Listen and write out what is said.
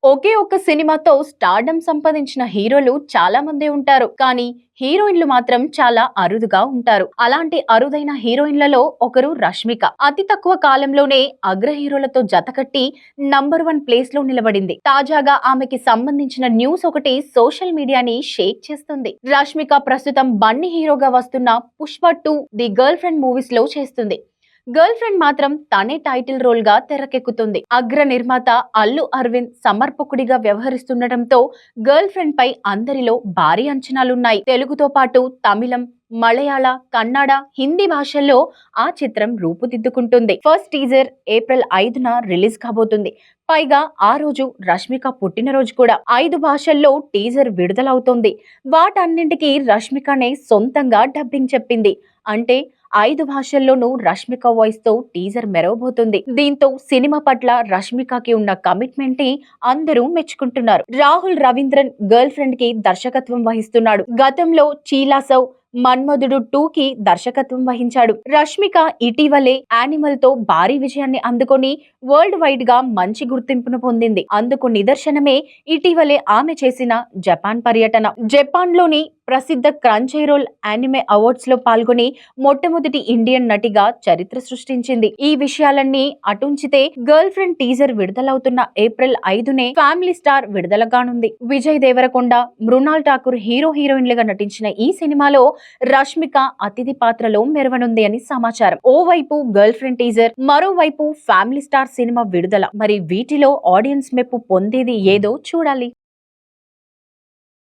ఒకే ఒక్క సినిమాతో స్టార్డమ్ సంపాదించిన హీరోలు చాలా మందే ఉంటారు. కానీ హీరోయిన్లు మాత్రం చాలా అరుదుగా ఉంటారు. అలాంటి అరుదైన హీరోయిన్లలో ఒకరు రష్మిక. అతి తక్కువ కాలంలోనే అగ్ర హీరోలతో జతకట్టి నంబర్ 1 ప్లేస్ లో నిలబడింది. తాజాగా ఆమెకి సంబంధించిన న్యూస్ ఒకటి సోషల్ మీడియాని షేక్ చేస్తుంది. రష్మిక ప్రస్తుతం బన్నీ హీరోగా వస్తున్న Pushpa 2 the girl friend movies లో చేస్తుంది. గర్ల్ ఫ్రెండ్ మాత్రం తనే టైటిల్ రోల్ గా తెరకెక్కుతుంది. అగ్ర నిర్మాత అల్లు అరవింద్ సమర్పకుడిగా వ్యవహరిస్తుండటంతో గర్ల్ ఫ్రెండ్ పై అందరిలో భారీ అంచనాలున్నాయి. తెలుగుతో పాటు తమిళం, మలయాళ, కన్నడ, హిందీ భాషల్లో ఆ చిత్రం రూపుదిద్దుకుంటుంది. ఫస్ట్ టీజర్ ఏప్రిల్ 5న రిలీజ్ కాబోతుంది. పైగా ఆ రోజు రష్మిక పుట్టినరోజు కూడా. 5 భాషల్లో టీజర్ విడుదలవుతోంది. వాటన్నింటికీ రష్మికనే సొంతంగా డబ్బింగ్ చెప్పింది. అంటే 5 భాషల్లోనూ రష్మిక వాయిస్ తో టీజర్ మెరవబోతుంది. దీంతో సినిమా పట్ల రష్మికకి ఉన్న కమిట్మెంట్ ని అందరూ మెచ్చుకుంటున్నారు. రాహుల్ రవీంద్రన్ గర్ల్ ఫ్రెండ్ కి దర్శకత్వం వహిస్తున్నాడు. గతంలో చీలాసౌ, మన్మధుడు 2 కి దర్శకత్వం వహించాడు. రష్మిక ఇటీవలే యానిమల్ తో భారీ విజయాన్ని అందుకొని వరల్డ్ వైడ్ గా మంచి గుర్తింపును పొందింది. అందుకు నిదర్శనమే ఇటీవలే ఆమె చేసిన జపాన్ పర్యటన. జపాన్ లోని ప్రసిద్ధ క్రంచైరోల్ యానిమే అవార్డ్స్ లో పాల్గొని మొట్టమొదటి ఇండియన్ నటిగా చరిత్ర సృష్టించింది. ఈ విషయాలన్నీ అటుంచితే గర్ల్ ఫ్రెండ్ టీజర్ విడుదలవుతున్న ఏప్రిల్ 5నే ఫ్యామిలీ స్టార్ విడుదల కానుంది. విజయ్ దేవరకొండ, మృణాల్ ఠాకూర్ హీరో హీరోయిన్లుగా నటించిన ఈ సినిమాలో రష్మిక అతిథి పాత్రలో మెరవనుంది అని సమాచారం. ఓవైపు గర్ల్ ఫ్రెండ్ టీజర్, మరోవైపు ఫ్యామిలీ స్టార్ సినిమా విడుదల. మరి వీటిలో ఆడియన్స్ మెప్పు పొందేది ఏదో చూడాలి.